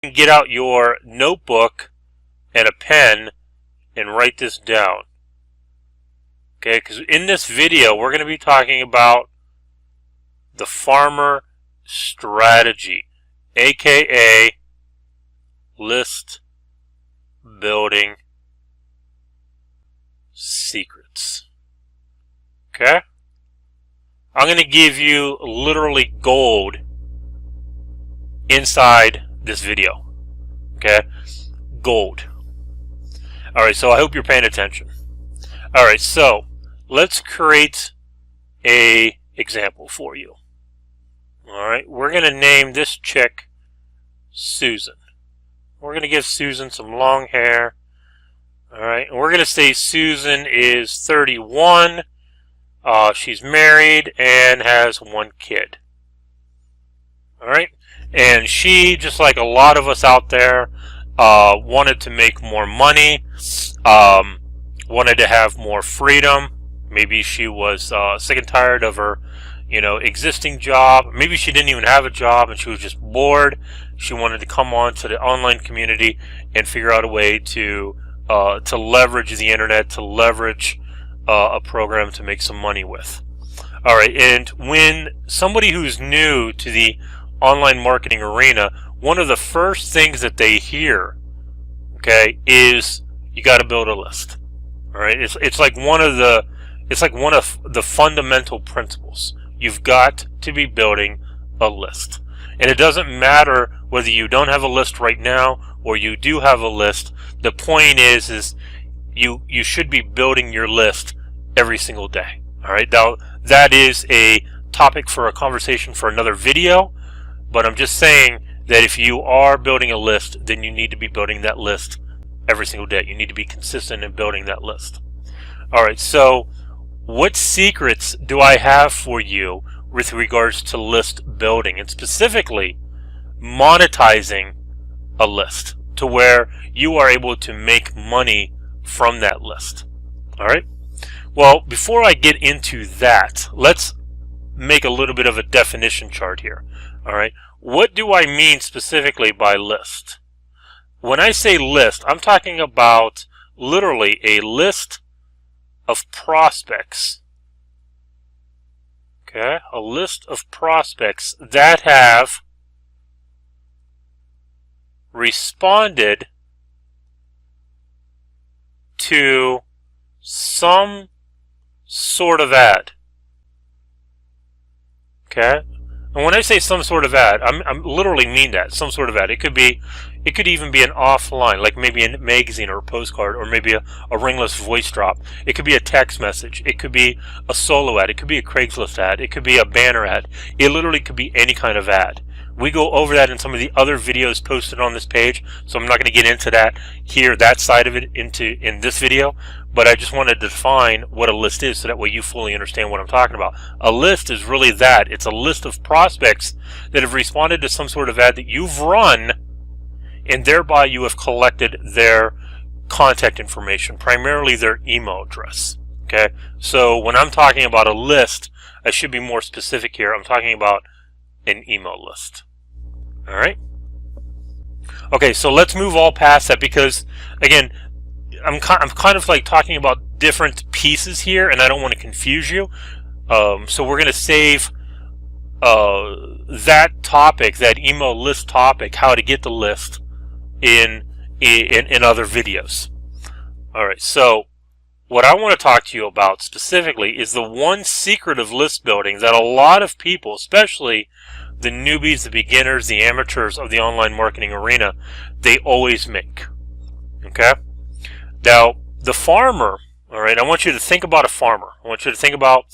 Get out your notebook and a pen and write this down. Okay, because in this video we're going to be talking about the farmer strategy, aka list building secrets. Okay? I'm going to give you literally gold inside this video. Okay? Gold. Alright, so I hope you're paying attention. Alright, so let's create a example for you. Alright, we're going to name this chick Susan. We're going to give Susan some long hair. Alright, and we're going to say Susan is 31. She's married and has one kid. Alright, and she, just like a lot of us out there, wanted to make more money, wanted to have more freedom. Maybe she was sick and tired of her, existing job. Maybe she didn't even have a job and she was just bored. She wanted to come on to the online community and figure out a way to leverage the internet, to leverage a program to make some money with. All right, and when somebody who's new to the online marketing arena, one of the first things that they hear, okay, is you got to build a list. All right, it's like one of the fundamental principles. You've got to be building a list, and it doesn't matter whether you don't have a list right now or you do have a list. The point is you should be building your list every single day. All right, now that is a topic for a conversation for another video, but I'm just saying that if you are building a list, then you need to be building that list every single day. You need to be consistent in building that list. All right, so what secrets do I have for you with regards to list building, and specifically monetizing a list to where you are able to make money from that list? All right. Well, before I get into that, let's make a little bit of a definition chart here. All right. What do I mean specifically by list? When I say list, I'm talking about literally a list of prospects. Okay, a list of prospects that have responded to some sort of ad. Okay, and when I say some sort of ad, I'm literally mean that, some sort of ad. It could even be an offline, like maybe a magazine or a postcard, or maybe a ringless voice drop. It could be a text message. It could be a solo ad. It could be a Craigslist ad. It could be a banner ad. It literally could be any kind of ad. We go over that in some of the other videos posted on this page, so I'm not going to get into that here, that side of it, in this video, but I just wanted to define what a list is so that way you fully understand what I'm talking about. A list is really that. It's a list of prospects that have responded to some sort of ad that you've run, and thereby you have collected their contact information, primarily their email address. Okay, so when I'm talking about a list, I should be more specific here. I'm talking about an email list. All right. Okay, so let's move all past that, because again, I'm kind of like talking about different pieces here, and I don't want to confuse you. So we're going to save that topic, that email list topic, how to get the list, in other videos. All right. So what I want to talk to you about specifically is the one secret of list building that a lot of people, especially the newbies, the beginners, the amateurs of the online marketing arena, they always make. Okay? Now, the farmer, all right, I want you to think about a farmer. I want you to think about,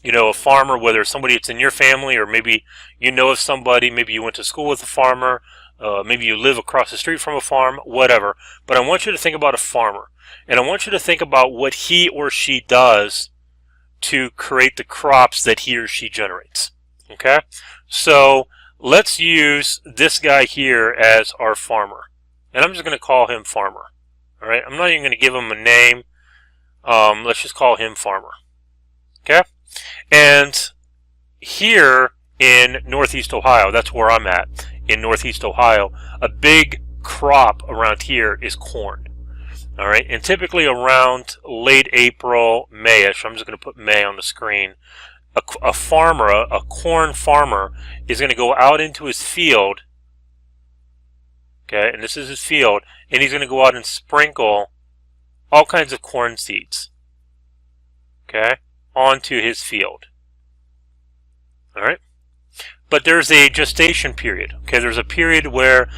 a farmer, whether it's somebody that's in your family, or maybe you know of somebody, maybe you went to school with a farmer, maybe you live across the street from a farm, whatever. But I want you to think about a farmer, and I want you to think about what he or she does to create the crops that he or she generates. Okay? So let's use this guy here as our farmer, and I'm just going to call him Farmer. All right, I'm not even going to give him a name. Let's just call him Farmer. Okay, and here in Northeast Ohio, that's where I'm at, in Northeast Ohio, a big crop around here is corn. All right, and typically around late April, Mayish, I'm just going to put May on the screen, a farmer, a corn farmer, is going to go out into his field, okay, and this is his field, and he's going to go out and sprinkle all kinds of corn seeds, okay, onto his field. All right, but there's a gestation period. Okay, there's a period where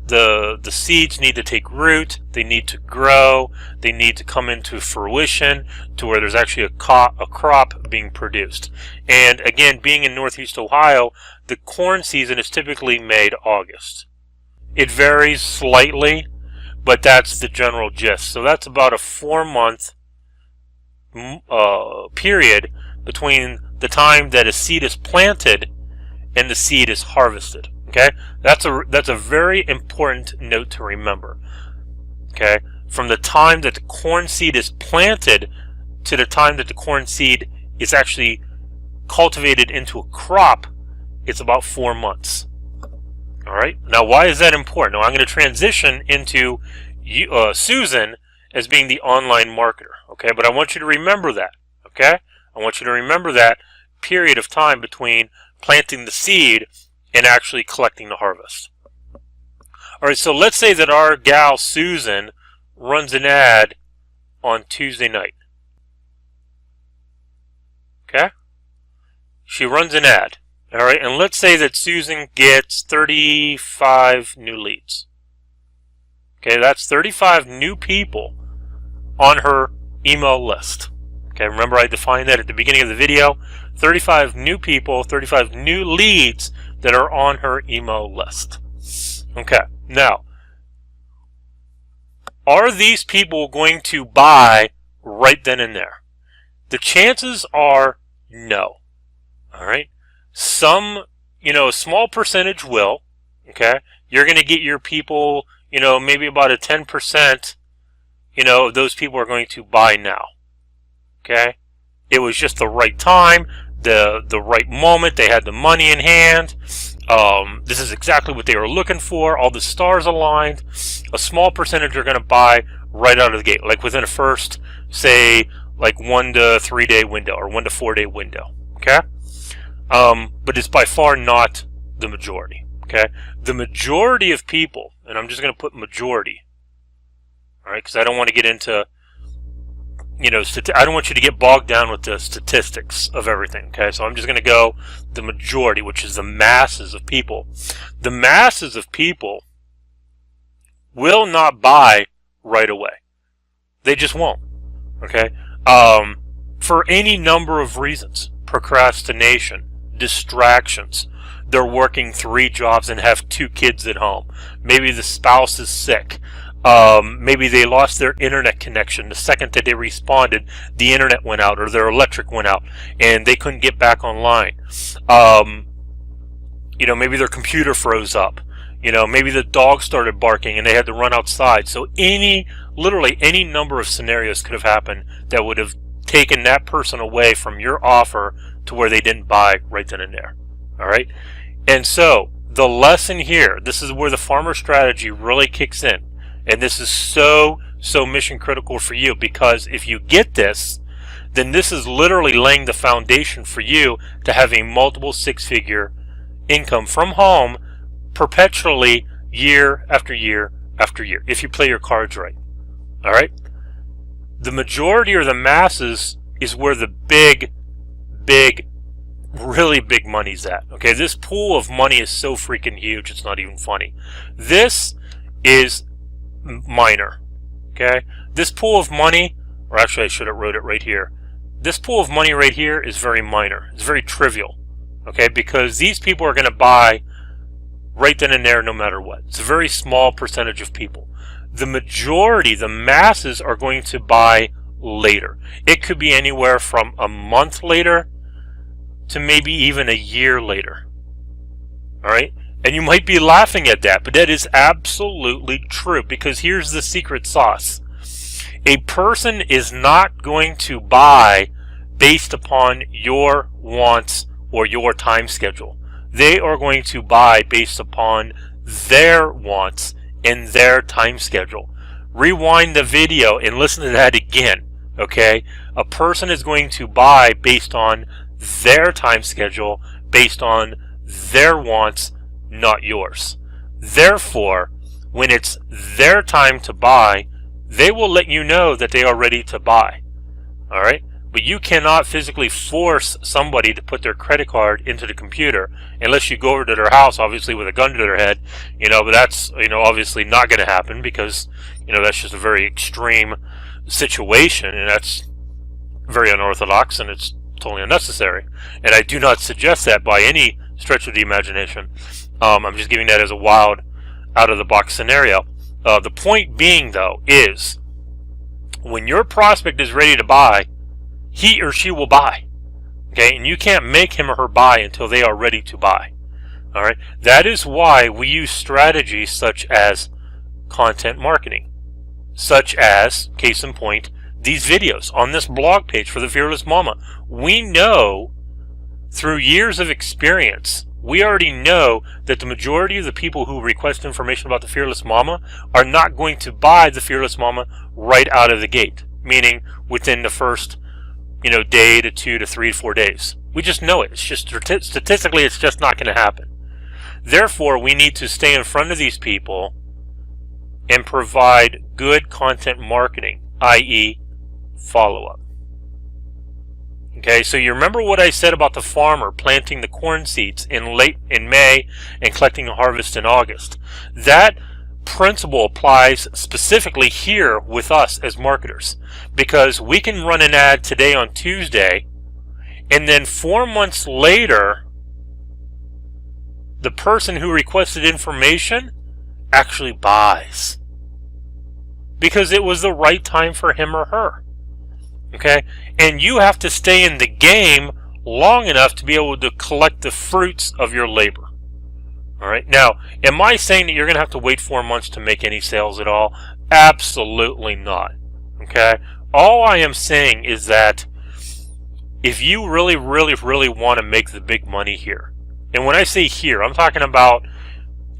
the seeds need to take root, they need to grow, they need to come into fruition to where there's actually a crop being produced. And again, being in Northeast Ohio, the corn season is typically May to August. It varies slightly, but that's the general gist. So that's about a 4-month period between the time that a seed is planted and the seed is harvested. Okay, that's a very important note to remember. Okay, from the time that the corn seed is planted to the time that the corn seed is actually cultivated into a crop, it's about 4 months. All right, now why is that important? Now I'm going to transition into Susan as being the online marketer. Okay, but I want you to remember that. Okay, I want you to remember that period of time between planting the seed and actually collecting the harvest. All right, so let's say that our gal Susan runs an ad on Tuesday night. Okay, she runs an ad. All right, and let's say that Susan gets 35 new leads. Okay, that's 35 new people on her email list. Okay, remember I defined that at the beginning of the video. 35 new people, 35 new leads that are on her email list. Okay, now, are these people going to buy right then and there? The chances are no. All right, some, a small percentage will. Okay, you're going to get your people, maybe about a 10%, of those people are going to buy now. Okay, it was just the right time, the right moment. They had the money in hand. This is exactly what they were looking for. All the stars aligned. A small percentage are going to buy right out of the gate, like within a first, say, like 1 to 3 day window or 1 to 4 day window. Okay, but it's by far not the majority. Okay, the majority of people, and I'm just going to put majority. All right, because I don't want to get into, I don't want you to get bogged down with the statistics of everything. Okay, so I'm just going to go the majority, which is the masses of people. The masses of people will not buy right away. They just won't. Okay, for any number of reasons: procrastination, distractions. They're working 3 jobs and have 2 kids at home. Maybe the spouse is sick. Maybe they lost their internet connection. The second that they responded, the internet went out or their electric went out and they couldn't get back online. Maybe their computer froze up. Maybe the dog started barking and they had to run outside. So literally any number of scenarios could have happened that would have taken that person away from your offer to where they didn't buy right then and there. All right. And so the lesson here, this is where the farmer strategy really kicks in. And this is so mission critical for you, because if you get this, then this is literally laying the foundation for you to have a multiple 6-figure income from home perpetually, year after year after year, if you play your cards right. All right? The majority or the masses is where the big, really big money's at. Okay, this pool of money is so freaking huge, it's not even funny. This is minor. Okay, this pool of money, or actually I should have wrote it right here. This pool of money right here is very minor. It's very trivial. Okay, because these people are going to buy right then and there no matter what. It's a very small percentage of people. The majority, the masses, are going to buy later. It could be anywhere from a month later to maybe even a year later. All right? And you might be laughing at that, but that is absolutely true, because here's the secret sauce. A person is not going to buy based upon your wants or your time schedule. They are going to buy based upon their wants and their time schedule. Rewind the video and listen to that again, okay? A person is going to buy based on their time schedule, based on their wants, not yours. Therefore, when it's their time to buy, they will let you know that they are ready to buy, all right? But you cannot physically force somebody to put their credit card into the computer unless you go over to their house, obviously with a gun to their head, but that's, obviously not going to happen because, that's just a very extreme situation, and that's very unorthodox, and it's totally unnecessary. And I do not suggest that by any stretch of the imagination. I'm just giving that as a wild, out-of-the-box scenario. The point being, though, is when your prospect is ready to buy, he or she will buy, okay? And you can't make him or her buy until they are ready to buy, all right? That is why we use strategies such as content marketing, such as, case in point, these videos on this blog page for the Fearless Mama. We know through years of experience, we already know that the majority of the people who request information about the Fearless Mama are not going to buy the Fearless Mama right out of the gate, meaning within the first day to 2 to 3 to 4 days. We just know it. It's just statistically, it's just not going to happen. Therefore, we need to stay in front of these people and provide good content marketing, i.e. follow-up. Okay, so you remember what I said about the farmer planting the corn seeds in May and collecting a harvest in August. That principle applies specifically here with us as marketers, because we can run an ad today on Tuesday, and then 4 months later the person who requested information actually buys because it was the right time for him or her. Okay, and you have to stay in the game long enough to be able to collect the fruits of your labor. All right. Now, am I saying that you're going to have to wait 4 months to make any sales at all? Absolutely not. Okay. All I am saying is that if you really, really, really want to make the big money here, and when I say here, I'm talking about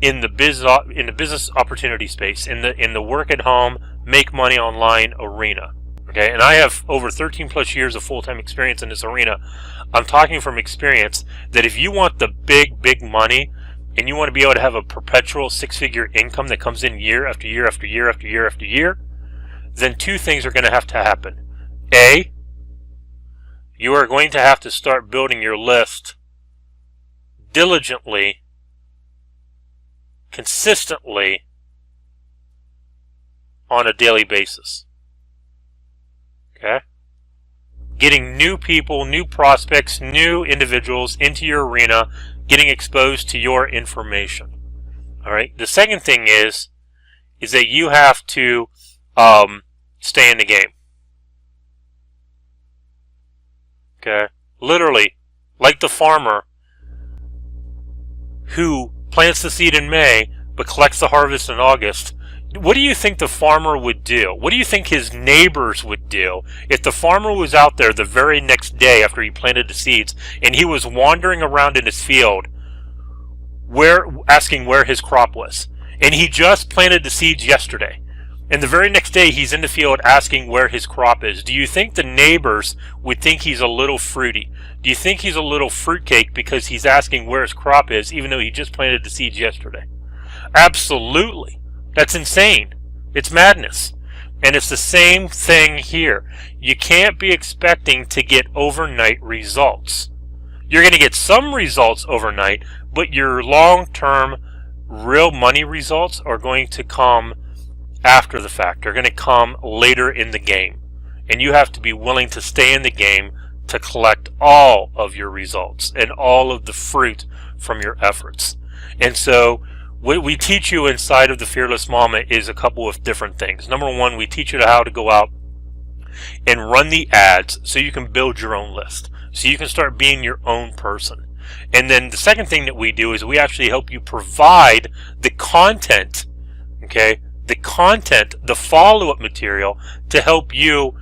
in the business opportunity space, in the work at home, make money online arena. Okay. And I have over 13 plus years of full-time experience in this arena. I'm talking from experience that if you want the big money, and you want to be able to have a perpetual 6-figure income that comes in year after year after year after year after year, then 2 things are going to have to happen. A, you are going to have to start building your list diligently, consistently, on a daily basis. Okay? Getting new people, new prospects, new individuals into your arena, getting exposed to your information. All right. The second thing is that you have to stay in the game. Okay. Literally, like the farmer who plants the seed in May but collects the harvest in August. What do you think the farmer would do? What do you think his neighbors would do if the farmer was out there the very next day after he planted the seeds and he was wandering around in his field asking where his crop was? And he just planted the seeds yesterday. And the very next day he's in the field asking where his crop is. Do you think the neighbors would think he's a little fruity? Do you think he's a little fruitcake because he's asking where his crop is even though he just planted the seeds yesterday? Absolutely. That's insane. It's madness. And it's the same thing here. You can't be expecting to get overnight results. You're going to get some results overnight, but your long-term real money results are going to come after the fact. They're going to come later in the game. And you have to be willing to stay in the game to collect all of your results and all of the fruit from your efforts. And so what we teach you inside of the Fearless Mama is a couple of different things. Number one, we teach you how to go out and run the ads so you can build your own list, so you can start being your own person. And then the second thing that we do is we actually help you provide the content, okay, the follow-up material to help you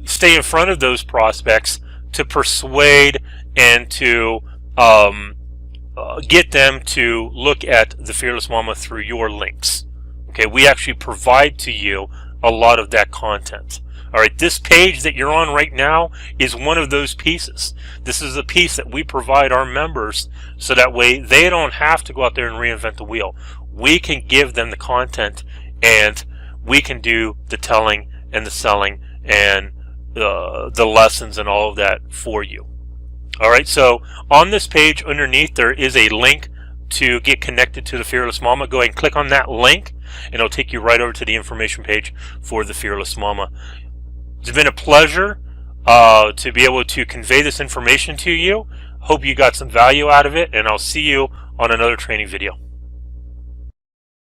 stay in front of those prospects, to persuade and to get them to look at the Fearless Mama through your links. Okay, we actually provide to you a lot of that content. All right, this page that you're on right now is one of those pieces. This is a piece that we provide our members so that way they don't have to go out there and reinvent the wheel. We can give them the content and we can do the telling and the selling and the lessons and all of that for you. All right, so on this page underneath there is a link to get connected to the Fearless Mama. Go ahead and click on that link and it'll take you right over to the information page for the Fearless Mama. It's been a pleasure to be able to convey this information to you. Hope you got some value out of it, and I'll see you on another training video.